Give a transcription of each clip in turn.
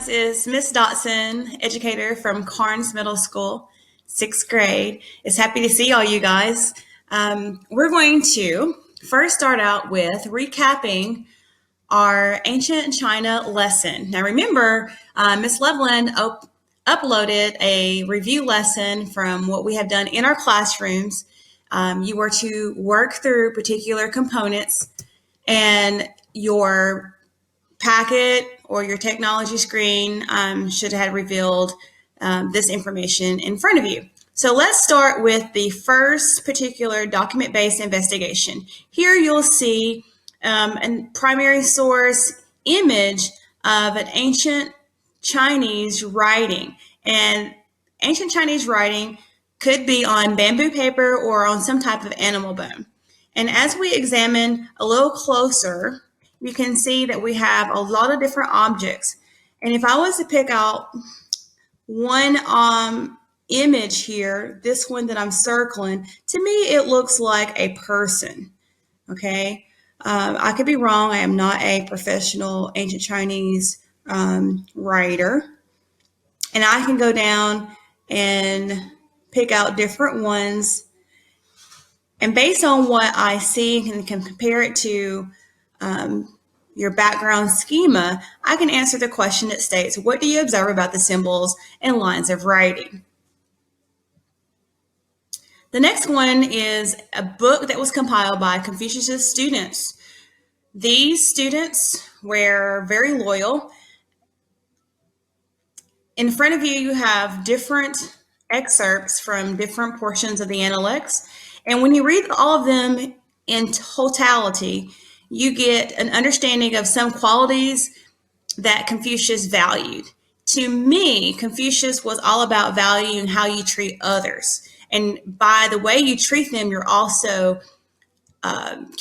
guys, it's Miss Dotson, educator from Carnes Middle School, 6th grade. It's happy to see all you guys. We're going to first start out with recapping our ancient China lesson. Now remember, Miss Loveland uploaded a review lesson from what we have done in our classrooms. You were to work through particular components, and your packet or your technology screen should have revealed this information in front of you. So let's start with the first particular document-based investigation. Here you'll see a primary source image of an ancient Chinese writing. And ancient Chinese writing could be on bamboo paper or on some type of animal bone. And as we examine a little closer, you can see that we have a lot of different objects. And if I was to pick out one image here, this one that I'm circling, to me it looks like a person. Okay, I could be wrong. I am not a professional ancient Chinese writer. And I can go down and pick out different ones. And based on what I see and can compare it to your background schema, I can answer the question that states, what do you observe about the symbols and lines of writing? The next one is a book that was compiled by Confucius' students. These students were very loyal. In front of you, you have different excerpts from different portions of the Analects. And when you read all of them in totality, you get an understanding of some qualities that Confucius valued. To me, Confucius was all about valuing how you treat others. And by the way you treat them, you're also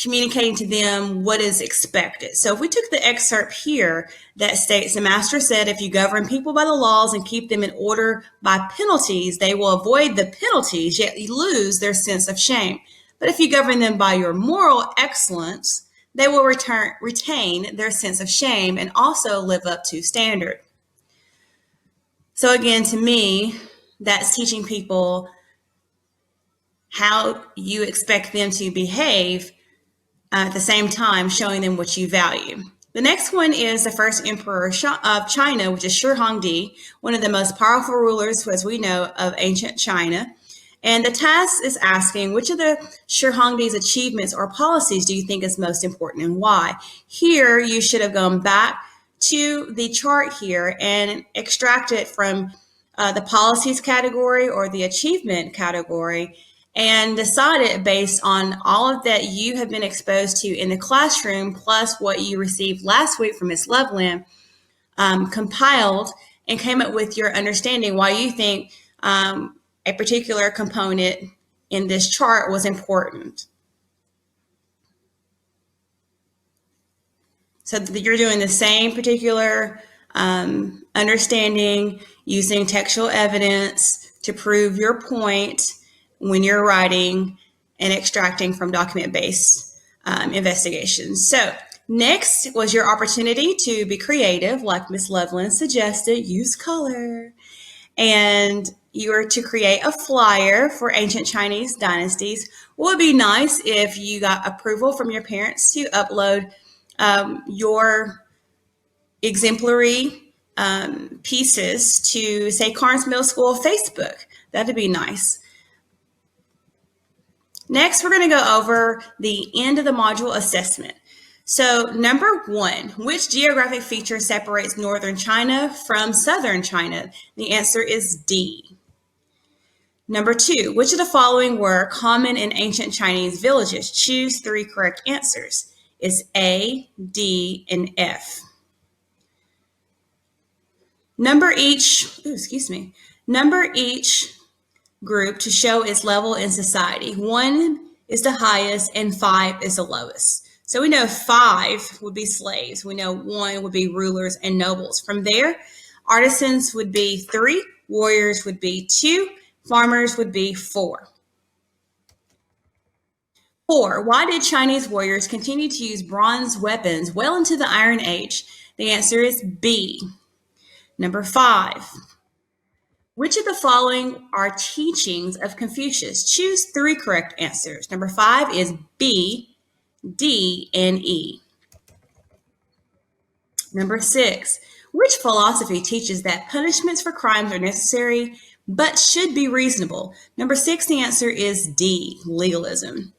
communicating to them what is expected. So if we took the excerpt here that states, the master said, if you govern people by the laws and keep them in order by penalties, they will avoid the penalties, yet lose their sense of shame. But if you govern them by your moral excellence, they will retain their sense of shame and also live up to standard. So again, to me, that's teaching people how you expect them to behave, at the same time showing them what you value. The next one is the first emperor of China, which is Shi Huangdi, one of the most powerful rulers, as we know, of ancient China. And the task is asking, which of the Shi Huangdi's achievements or policies do you think is most important and why? Here, you should have gone back to the chart here and extracted from the policies category or the achievement category and decided based on all of that you have been exposed to in the classroom, plus what you received last week from Ms. Loveland, compiled and came up with your understanding why you think a particular component in this chart was important. So you're doing the same particular understanding using textual evidence to prove your point when you're writing and extracting from document-based investigations. So next was your opportunity to be creative, like Ms. Loveland suggested, use color. And you are to create a flyer for ancient Chinese dynasties. What would be nice if you got approval from your parents to upload your exemplary pieces to, say, Carnes Middle School Facebook. That'd be nice. Next, we're going to go over the end of the module assessment. So number one, which geographic feature separates northern China from southern China? The answer is D. Number two, which of the following were common in ancient Chinese villages? Choose 3 correct answers. It's A, D, and F. Number each group to show its level in society. 1 is the highest and 5 is the lowest. So we know 5 would be slaves. We know 1 would be rulers and nobles. From there, artisans would be 3, warriors would be 2, farmers would be 4. 4, why did Chinese warriors continue to use bronze weapons well into the Iron Age? The answer is B. Number 5. Which of the following are teachings of Confucius? Choose 3 correct answers. Number 5 is B, D, and E. Number 6. Which philosophy teaches that punishments for crimes are necessary but should be reasonable? Number 6, the answer is D, legalism.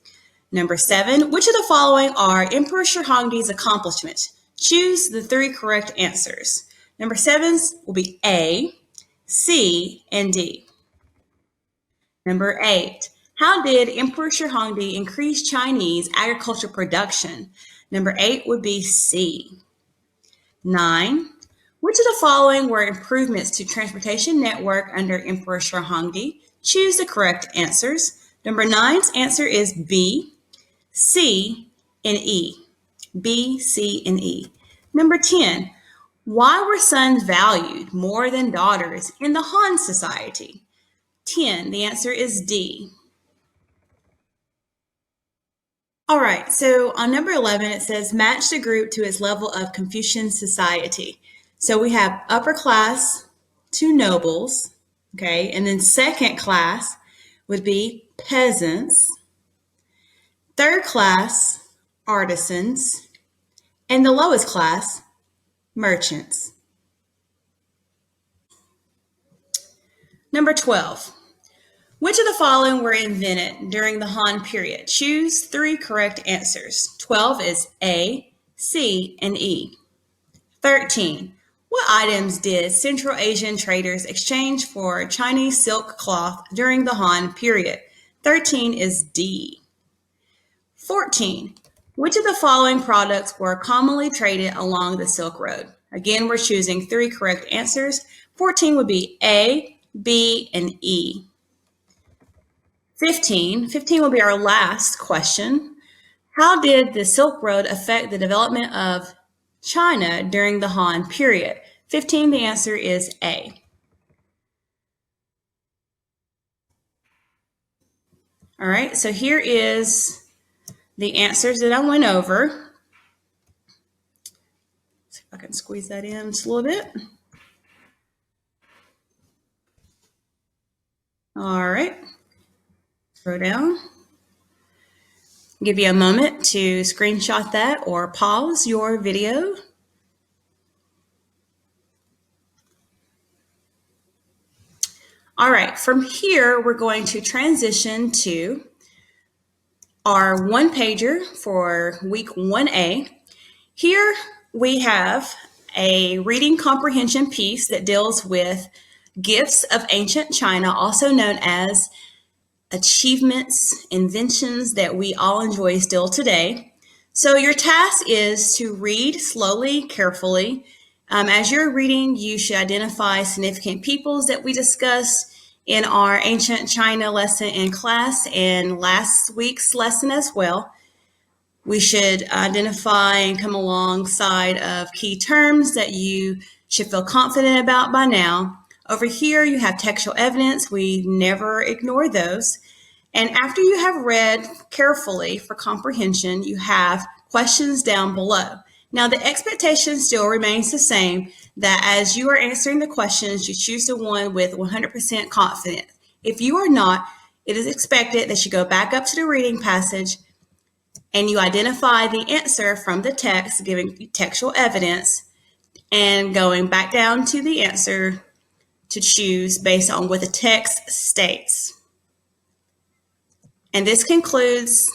Number 7, which of the following are Emperor Shihongdi's accomplishments? Choose the 3 correct answers. Number 7 will be A, C, and D. Number 8, how did Emperor Shihongdi increase Chinese agriculture production? Number 8 would be C. 9, which of the following were improvements to transportation network under Emperor Shihongdi? Choose the correct answers. Number 9's answer is B, C, and E. B, C, and E. Number 10, why were sons valued more than daughters in the Han Society? 10, the answer is D. All right, so on number 11, it says match the group to its level of Confucian society. So we have upper class to nobles, okay, and then second class would be peasants, third class, artisans, and the lowest class, merchants. Number 12. Which of the following were invented during the Han period? Choose 3 correct answers. 12 is A, C, and E. 13. What items did Central Asian traders exchange for Chinese silk cloth during the Han period? 13 is D. 14. Which of the following products were commonly traded along the Silk Road? Again, we're choosing 3 correct answers. 14 would be A, B, and E. 15 will be our last question. How did the Silk Road affect the development of China during the Han period? 15, the answer is A. All right, so here is the answers that I went over. See if I can squeeze that in just a little bit. All right, scroll down. Give you a moment to screenshot that or pause your video. All right, from here, we're going to transition to our one-pager for week 1A. Here we have a reading comprehension piece that deals with gifts of ancient China, also known as achievements, inventions that we all enjoy still today. So your task is to read slowly, carefully. As you're reading, you should identify significant peoples that we discussed in our ancient China lesson in class and last week's lesson as well. We should identify and come alongside of key terms that you should feel confident about by now. Over here, you have textual evidence. We never ignore those. And after you have read carefully for comprehension, you have questions down below. Now, the expectation still remains the same, that as you are answering the questions, you choose the one with 100% confidence. If you are not, it is expected that you go back up to the reading passage and you identify the answer from the text, giving textual evidence, and going back down to the answer to choose based on what the text states. And this concludes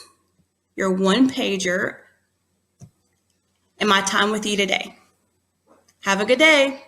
your one-pager and my time with you today. Have a good day.